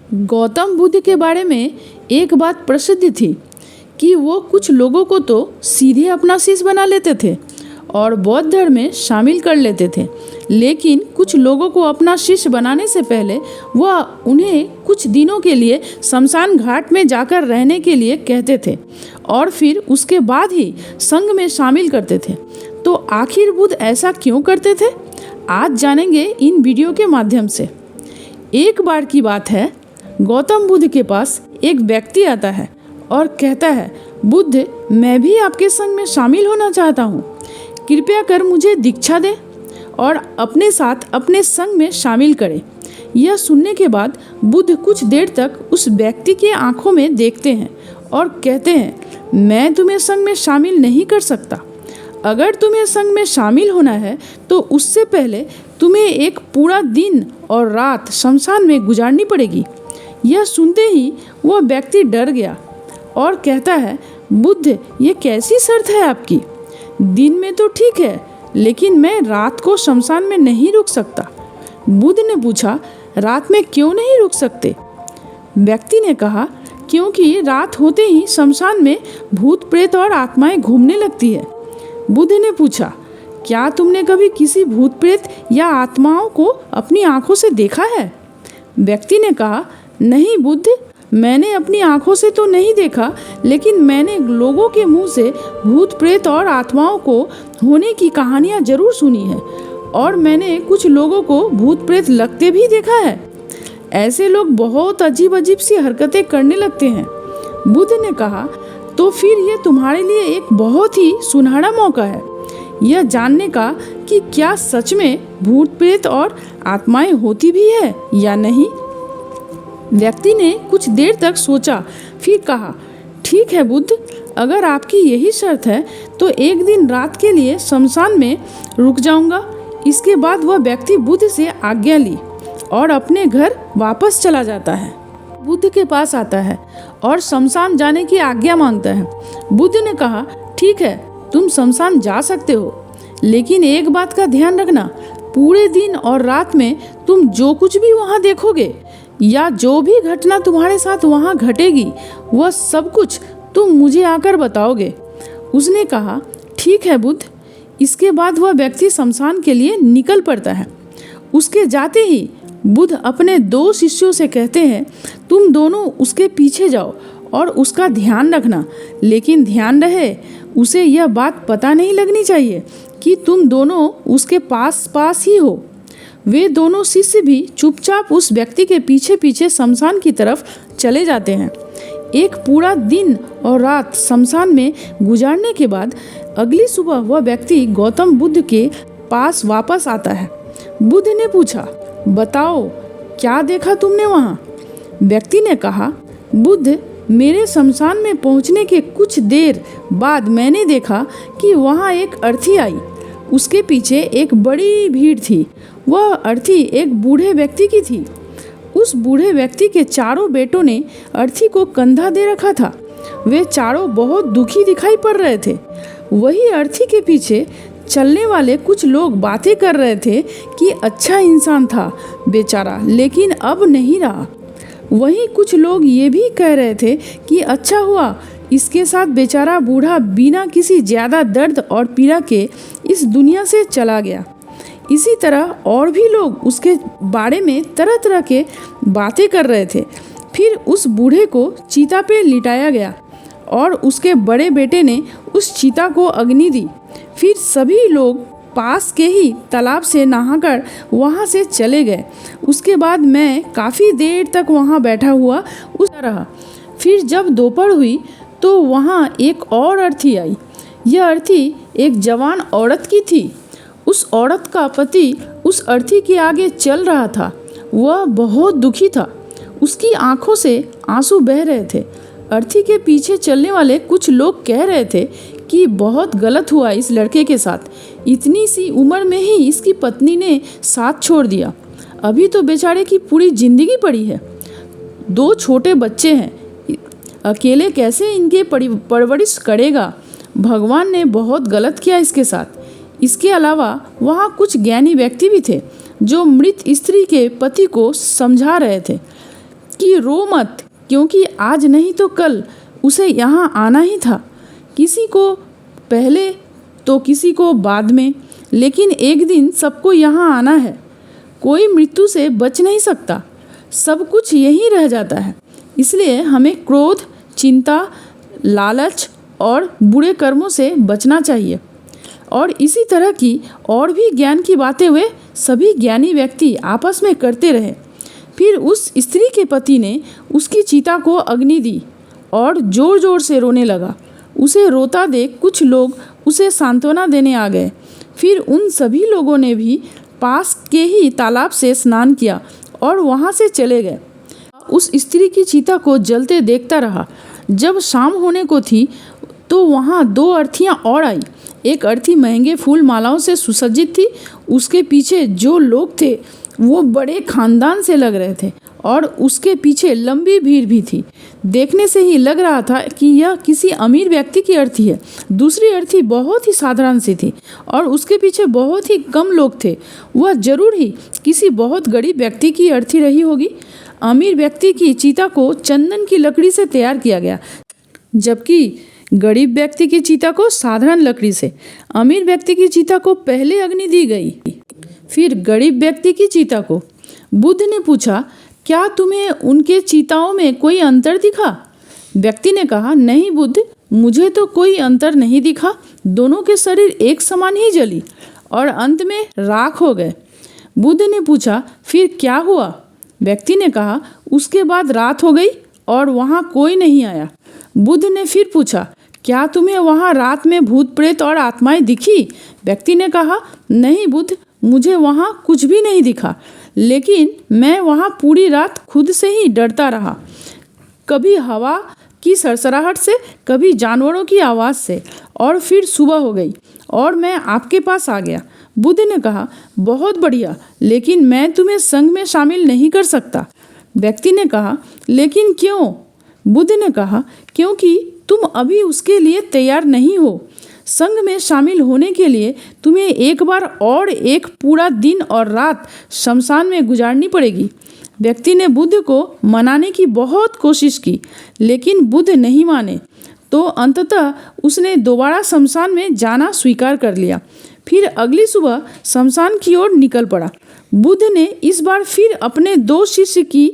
गौतम बुद्ध के बारे में एक बात प्रसिद्ध थी कि वो कुछ लोगों को तो सीधे अपना शिष्य बना लेते थे और बौद्ध धर्म में शामिल कर लेते थे, लेकिन कुछ लोगों को अपना शिष्य बनाने से पहले वह उन्हें कुछ दिनों के लिए शमशान घाट में जाकर रहने के लिए कहते थे और फिर उसके बाद ही संघ में शामिल करते थे। तो आखिर बुद्ध ऐसा क्यों करते थे, आज जानेंगे इन वीडियो के माध्यम से। एक बार की बात है, गौतम बुद्ध के पास एक व्यक्ति आता है और कहता है, बुद्ध, मैं भी आपके संग में शामिल होना चाहता हूँ, कृपया कर मुझे दीक्षा दे और अपने साथ अपने संग में शामिल करें। यह सुनने के बाद बुद्ध कुछ देर तक उस व्यक्ति के आंखों में देखते हैं और कहते हैं, मैं तुम्हें संग में शामिल नहीं कर सकता। अगर तुम्हें संग में शामिल होना है तो उससे पहले तुम्हें एक पूरा दिन और रात शमशान में गुजारनी पड़ेगी। यह सुनते ही वह व्यक्ति डर गया और कहता है, बुद्ध, ये कैसी शर्त है आपकी? दिन में तो ठीक है, लेकिन मैं रात को शमशान में नहीं रुक सकता। बुद्ध ने पूछा, रात में क्यों नहीं रुक सकते? व्यक्ति ने कहा, क्योंकि रात होते ही शमशान में भूत प्रेत और आत्माएं घूमने लगती है। बुद्ध ने पूछा, क्या तुमने कभी किसी भूत प्रेत या आत्माओं को अपनी आंखों से देखा है? व्यक्ति ने कहा, नहीं बुद्ध, मैंने अपनी आंखों से तो नहीं देखा, लेकिन मैंने लोगों के मुंह से भूत प्रेत और आत्माओं को होने की कहानियां जरूर सुनी है और मैंने कुछ लोगों को भूत प्रेत लगते भी देखा है। ऐसे लोग बहुत अजीब अजीब सी हरकतें करने लगते हैं। बुद्ध ने कहा, तो फिर ये तुम्हारे लिए एक बहुत ही सुनहरा मौका है यह जानने का कि क्या सच में भूत प्रेत और आत्माएं होती भी है या नहीं। व्यक्ति ने कुछ देर तक सोचा, फिर कहा, ठीक है बुद्ध, अगर आपकी यही शर्त है तो एक दिन रात के लिए शमशान में रुक जाऊंगा। इसके बाद वह व्यक्ति बुद्ध से आज्ञा ली और अपने घर वापस चला जाता है। बुद्ध के पास आता है और शमशान जाने की आज्ञा मांगता है। बुद्ध ने कहा, ठीक है, तुम शमशान जा सकते हो, लेकिन एक बात का ध्यान रखना, पूरे दिन और रात में तुम जो कुछ भी वहाँ देखोगे या जो भी घटना तुम्हारे साथ वहाँ घटेगी, वह सब कुछ तुम मुझे आकर बताओगे। उसने कहा, ठीक है बुद्ध। इसके बाद वह व्यक्ति शमशान के लिए निकल पड़ता है। उसके जाते ही बुद्ध अपने दो शिष्यों से कहते हैं, तुम दोनों उसके पीछे जाओ और उसका ध्यान रखना, लेकिन ध्यान रहे उसे यह बात पता नहीं लगनी चाहिए कि तुम दोनों उसके पास पास ही हो। वे दोनों शिष्य भी चुपचाप उस व्यक्ति के पीछे पीछे शमशान की तरफ चले जाते हैं। एक पूरा दिन और रात शमशान में गुजारने के बाद अगली सुबह वह व्यक्ति गौतम बुद्ध के पास वापस आता है। बुद्ध ने पूछा, बताओ, क्या देखा तुमने वहाँ? व्यक्ति ने कहा, बुद्ध, मेरे शमशान में पहुँचने के कुछ देर बाद मैंने देखा कि वहाँ एक अर्थी आई। उसके पीछे एक बड़ी भीड़ थी। वह अर्थी एक बूढ़े व्यक्ति की थी। उस बूढ़े व्यक्ति के चारों बेटों ने अर्थी को कंधा दे रखा था। वे चारों बहुत दुखी दिखाई पड़ रहे थे। वही अर्थी के पीछे चलने वाले कुछ लोग बातें कर रहे थे कि अच्छा इंसान था बेचारा, लेकिन अब नहीं रहा। वहीं कुछ लोग ये भी कह रहे थे कि अच्छा हुआ इसके साथ बेचारा बूढ़ा बिना किसी ज़्यादा दर्द और पीड़ा के इस दुनिया से चला गया। इसी तरह और भी लोग उसके बारे में तरह तरह के बातें कर रहे थे। फिर उस बूढ़े को चीता पे लिटाया गया और उसके बड़े बेटे ने उस चीता को अग्नि दी। फिर सभी लोग पास के ही तालाब से नहाकर वहाँ से चले गए। उसके बाद मैं काफ़ी देर तक वहाँ बैठा हुआ उस रहा। फिर जब दोपहर हुई तो वहाँ एक और अर्थी आई। यह अर्थी एक जवान औरत की थी। उस औरत का पति उस अर्थी के आगे चल रहा था। वह बहुत दुखी था। उसकी आंखों से आंसू बह रहे थे। अर्थी के पीछे चलने वाले कुछ लोग कह रहे थे कि बहुत गलत हुआ इस लड़के के साथ। इतनी सी उम्र में ही इसकी पत्नी ने साथ छोड़ दिया। अभी तो बेचारे की पूरी जिंदगी पड़ी है। 2 छोटे बच्चे हैं, अकेले कैसे इनके परवरिश करेगा? भगवान ने बहुत गलत किया इसके साथ। इसके अलावा वहाँ कुछ ज्ञानी व्यक्ति भी थे जो मृत स्त्री के पति को समझा रहे थे कि रो मत, क्योंकि आज नहीं तो कल उसे यहाँ आना ही था। किसी को पहले तो किसी को बाद में, लेकिन एक दिन सबको यहाँ आना है। कोई मृत्यु से बच नहीं सकता, सब कुछ यहीं रह जाता है। इसलिए हमें क्रोध, चिंता, लालच और बुरे कर्मों से बचना चाहिए। और इसी तरह की और भी ज्ञान की बातें वे सभी ज्ञानी व्यक्ति आपस में करते रहे। फिर उस स्त्री के पति ने उसकी चिता को अग्नि दी और जोर जोर से रोने लगा। उसे रोता देख कुछ लोग उसे सांत्वना देने आ गए। फिर उन सभी लोगों ने भी पास के ही तालाब से स्नान किया और वहाँ से चले गए। उस स्त्री की चिता को जलते देखता रहा। जब शाम होने को थी तो वहाँ 2 अर्थियाँ और आई। एक अर्थी महंगे फूल मालाओं से सुसज्जित थी। उसके पीछे जो लोग थे वो बड़े खानदान से लग रहे थे और उसके पीछे लंबी भीड़ भी थी। देखने से ही लग रहा था कि यह किसी अमीर व्यक्ति की अर्थी है। दूसरी अर्थी बहुत ही साधारण सी थी और उसके पीछे बहुत ही कम लोग थे। वह जरूर ही किसी बहुत गरीब व्यक्ति की अर्थी रही होगी। अमीर व्यक्ति की चिता को चंदन की लकड़ी से तैयार किया गया, जबकि गरीब व्यक्ति की चिता को साधारण लकड़ी से। अमीर व्यक्ति की चिता को पहले अग्नि दी गई, फिर गरीब व्यक्ति की चिता को। बुद्ध ने पूछा, क्या तुम्हें उनके चिताओं में कोई अंतर दिखा? व्यक्ति ने कहा, नहीं बुद्ध, मुझे तो कोई अंतर नहीं दिखा। दोनों के शरीर एक समान ही जली और अंत में राख हो गए। बुद्ध ने पूछा, फिर क्या हुआ? व्यक्ति ने कहा, उसके बाद रात हो गई और वहाँ कोई नहीं आया। बुद्ध ने फिर पूछा, क्या तुम्हें वहाँ रात में भूत प्रेत और आत्माएं दिखी? व्यक्ति ने कहा, नहीं बुद्ध, मुझे वहाँ कुछ भी नहीं दिखा, लेकिन मैं वहाँ पूरी रात खुद से ही डरता रहा, कभी हवा की सरसराहट से, कभी जानवरों की आवाज़ से। और फिर सुबह हो गई और मैं आपके पास आ गया। बुद्ध ने कहा, बहुत बढ़िया, लेकिन मैं तुम्हें संघ में शामिल नहीं कर सकता। व्यक्ति ने कहा, लेकिन क्यों? बुद्ध ने कहा, क्योंकि तुम अभी उसके लिए तैयार नहीं हो। संघ में शामिल होने के लिए तुम्हें एक बार और एक पूरा दिन और रात शमशान में गुजारनी पड़ेगी। व्यक्ति ने बुद्ध को मनाने की बहुत कोशिश की, लेकिन बुद्ध नहीं माने। तो अंततः उसने दोबारा शमशान में जाना स्वीकार कर लिया। फिर अगली सुबह शमशान की ओर निकल पड़ा। बुद्ध ने इस बार फिर अपने 2 शिष्य की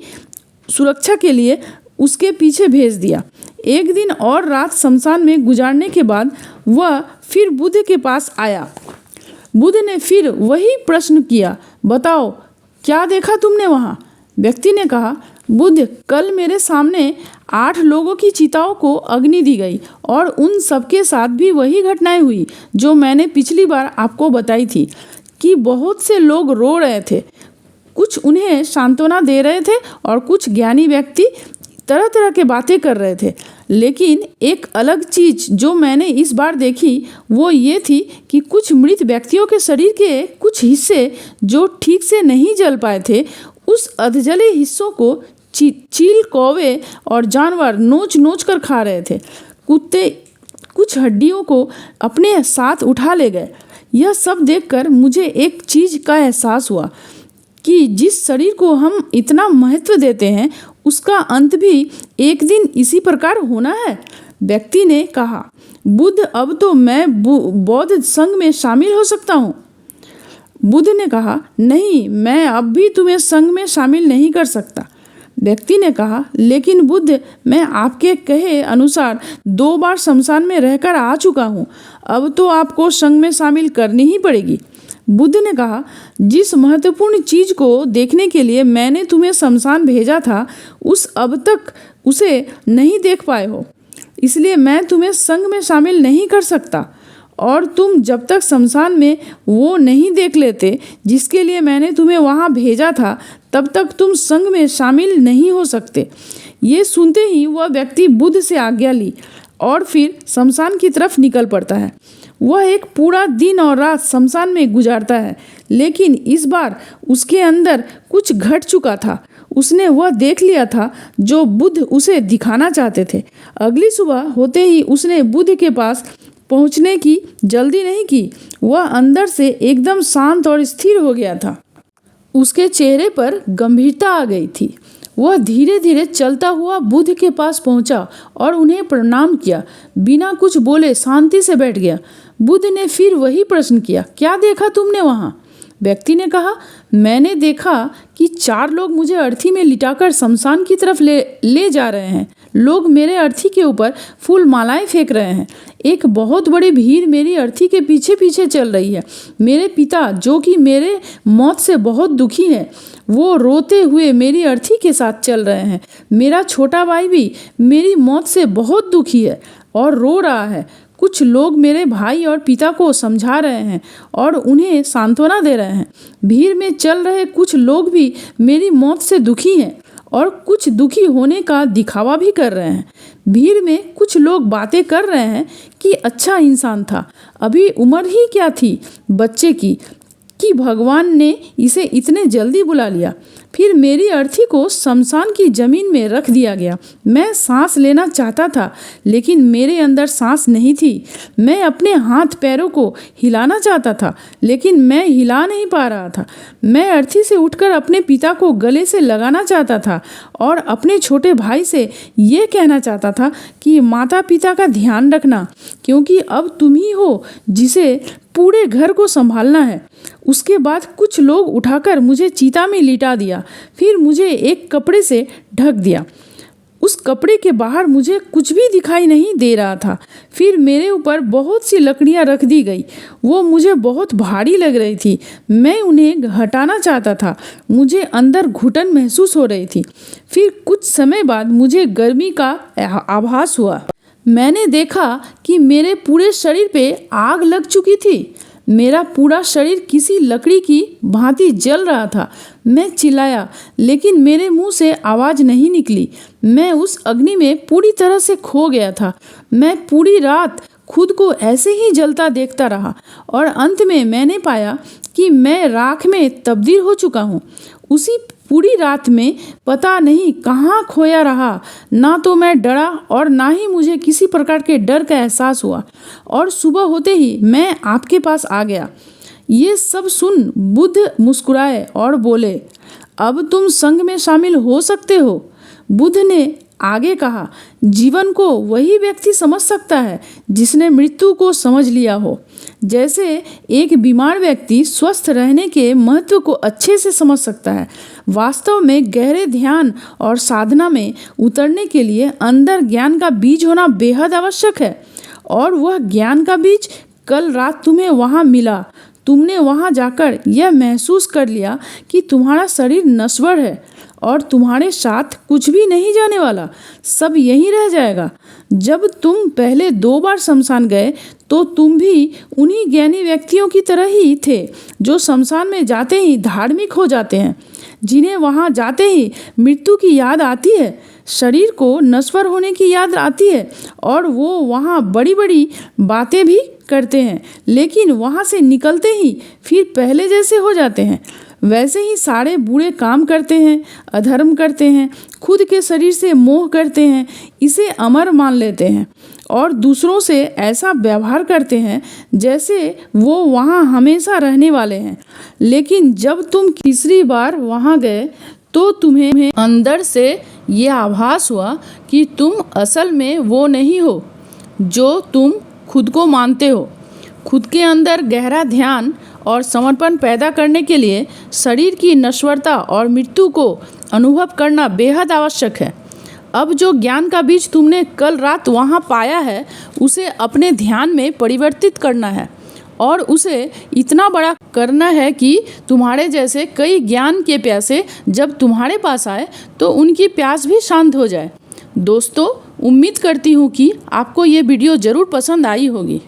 सुरक्षा के लिए उसके पीछे भेज दिया। एक दिन और रात शमशान में गुजारने के बाद वह फिर बुद्ध के पास आया। बुद्ध ने फिर वही प्रश्न किया, बताओ क्या देखा तुमने वहाँ? व्यक्ति ने कहा, बुद्ध, कल मेरे सामने 8 लोगों की चिताओं को अग्नि दी गई और उन सबके साथ भी वही घटनाएं हुई जो मैंने पिछली बार आपको बताई थी कि बहुत से लोग रो रहे थे, कुछ उन्हें सांत्वना दे रहे थे और कुछ ज्ञानी व्यक्ति तरह तरह के बातें कर रहे थे। लेकिन एक अलग चीज़ जो मैंने इस बार देखी वो ये थी कि कुछ मृत व्यक्तियों के शरीर के कुछ हिस्से जो ठीक से नहीं जल पाए थे, उस अधजले हिस्सों को चील, कौवे और जानवर नोच नोच कर खा रहे थे। कुत्ते कुछ हड्डियों को अपने साथ उठा ले गए। यह सब देखकर मुझे एक चीज़ का एहसास हुआ कि जिस शरीर को हम इतना महत्व देते हैं उसका अंत भी एक दिन इसी प्रकार होना है। व्यक्ति ने कहा, बुद्ध, अब तो मैं बौद्ध संघ में शामिल हो सकता हूँ। बुद्ध ने कहा, नहीं, मैं अब भी तुम्हें संघ में शामिल नहीं कर सकता। व्यक्ति ने कहा, लेकिन बुद्ध, मैं आपके कहे अनुसार 2 बार शमशान में रहकर आ चुका हूँ, अब तो आपको संघ में शामिल करनी ही पड़ेगी। बुद्ध ने कहा, जिस महत्वपूर्ण चीज़ को देखने के लिए मैंने तुम्हें शमशान भेजा था उस अब तक उसे नहीं देख पाए हो, इसलिए मैं तुम्हें संघ में शामिल नहीं कर सकता। और तुम जब तक शमशान में वो नहीं देख लेते जिसके लिए मैंने तुम्हें वहाँ भेजा था, तब तक तुम संघ में शामिल नहीं हो सकते। ये सुनते ही वह व्यक्ति बुद्ध से आज्ञा ली और फिर शमशान की तरफ निकल पड़ता है। वह एक पूरा दिन और रात शमशान में गुजारता है, लेकिन इस बार उसके अंदर कुछ घट चुका था। उसने वह देख लिया था जो बुद्ध उसे दिखाना चाहते थे। अगली सुबह होते ही उसने बुद्ध के पास पहुंचने की जल्दी नहीं की। वह अंदर से एकदम शांत और स्थिर हो गया था। उसके चेहरे पर गंभीरता आ गई थी। वह धीरे धीरे चलता हुआ बुद्ध के पास पहुंचा और उन्हें प्रणाम किया। बिना कुछ बोले शांति से बैठ गया। बुद्ध ने फिर वही प्रश्न किया, क्या देखा तुमने वहाँ? व्यक्ति ने कहा, मैंने देखा कि 4 लोग मुझे अर्थी में लिटाकर शमशान की तरफ ले जा रहे हैं। लोग मेरे अर्थी के ऊपर फूल मालाएं फेंक रहे हैं। एक बहुत बड़ी भीड़ मेरी अर्थी के पीछे पीछे चल रही है। मेरे पिता, जो कि मेरे मौत से बहुत दुखी हैं, वो रोते हुए मेरी अर्थी के साथ चल रहे हैं। मेरा छोटा भाई भी मेरी मौत से बहुत दुखी है और रो रहा है। कुछ लोग मेरे भाई और पिता को समझा रहे हैं और उन्हें सांत्वना दे रहे हैं। भीड़ में चल रहे कुछ लोग भी मेरी मौत से दुखी हैं और कुछ दुखी होने का दिखावा भी कर रहे हैं। भीड़ में कुछ लोग बातें कर रहे हैं कि अच्छा इंसान था, अभी उम्र ही क्या थी बच्चे की कि भगवान ने इसे इतने जल्दी बुला लिया। फिर मेरी अर्थी को शमशान की जमीन में रख दिया गया। मैं सांस लेना चाहता था, लेकिन मेरे अंदर सांस नहीं थी। मैं अपने हाथ पैरों को हिलाना चाहता था, लेकिन मैं हिला नहीं पा रहा था। मैं अर्थी से उठकर अपने पिता को गले से लगाना चाहता था और अपने छोटे भाई से ये कहना चाहता था कि माता पिता का ध्यान रखना, क्योंकि अब तुम ही हो जिसे पूरे घर को संभालना है। उसके बाद कुछ लोग उठाकर मुझे चिता में लिटा दिया, फिर मुझे एक कपड़े से ढक दिया। उस कपड़े के बाहर मुझे कुछ भी दिखाई नहीं दे रहा था। फिर मेरे ऊपर बहुत सी लकड़ियां रख दी गई। वो मुझे बहुत भारी लग रही थी। मैं उन्हें हटाना चाहता था। मुझे अंदर घुटन महसूस हो रही थी। फिर कुछ समय बाद मुझे गर्मी का आभास हुआ। मैंने देखा कि मेरे पूरे शरीर पे आग लग चुकी थी। मेरा पूरा शरीर किसी लकड़ी की भांति जल रहा था। मैं चिल्लाया, लेकिन मेरे मुंह से आवाज़ नहीं निकली। मैं उस अग्नि में पूरी तरह से खो गया था। मैं पूरी रात खुद को ऐसे ही जलता देखता रहा और अंत में मैंने पाया कि मैं राख में तब्दील हो चुका हूँ। उसी पूरी रात में पता नहीं कहाँ खोया रहा। ना तो मैं डरा और ना ही मुझे किसी प्रकार के डर का एहसास हुआ, और सुबह होते ही मैं आपके पास आ गया। ये सब सुन बुद्ध मुस्कुराए और बोले, अब तुम संघ में शामिल हो सकते हो। बुद्ध ने आगे कहा, जीवन को वही व्यक्ति समझ सकता है जिसने मृत्यु को समझ लिया हो। जैसे एक बीमार व्यक्ति स्वस्थ रहने के महत्व को अच्छे से समझ सकता है। वास्तव में गहरे ध्यान और साधना में उतरने के लिए अंदर ज्ञान का बीज होना बेहद आवश्यक है, और वह ज्ञान का बीज कल रात तुम्हें वहाँ मिला। तुमने वहाँ जाकर यह महसूस कर लिया कि तुम्हारा शरीर नश्वर है और तुम्हारे साथ कुछ भी नहीं जाने वाला, सब यहीं रह जाएगा। जब तुम पहले 2 बार शमशान गए तो तुम भी उन्हीं ज्ञानी व्यक्तियों की तरह ही थे जो शमशान में जाते ही धार्मिक हो जाते हैं, जिन्हें वहाँ जाते ही मृत्यु की याद आती है, शरीर को नश्वर होने की याद आती है, और वो वहाँ बड़ी बड़ी बातें भी करते हैं, लेकिन वहाँ से निकलते ही फिर पहले जैसे हो जाते हैं। वैसे ही सारे बुरे काम करते हैं, अधर्म करते हैं, खुद के शरीर से मोह करते हैं, इसे अमर मान लेते हैं और दूसरों से ऐसा व्यवहार करते हैं जैसे वो वहाँ हमेशा रहने वाले हैं। लेकिन जब तुम तीसरी बार वहाँ गए तो तुम्हें अंदर से ये आभास हुआ कि तुम असल में वो नहीं हो जो तुम खुद को मानते हो। खुद के अंदर गहरा ध्यान और समर्पण पैदा करने के लिए शरीर की नश्वरता और मृत्यु को अनुभव करना बेहद आवश्यक है। अब जो ज्ञान का बीज तुमने कल रात वहाँ पाया है, उसे अपने ध्यान में परिवर्तित करना है और उसे इतना बड़ा करना है कि तुम्हारे जैसे कई ज्ञान के प्यासे जब तुम्हारे पास आए तो उनकी प्यास भी शांत हो जाए। दोस्तों, उम्मीद करती हूँ कि आपको ये वीडियो ज़रूर पसंद आई होगी।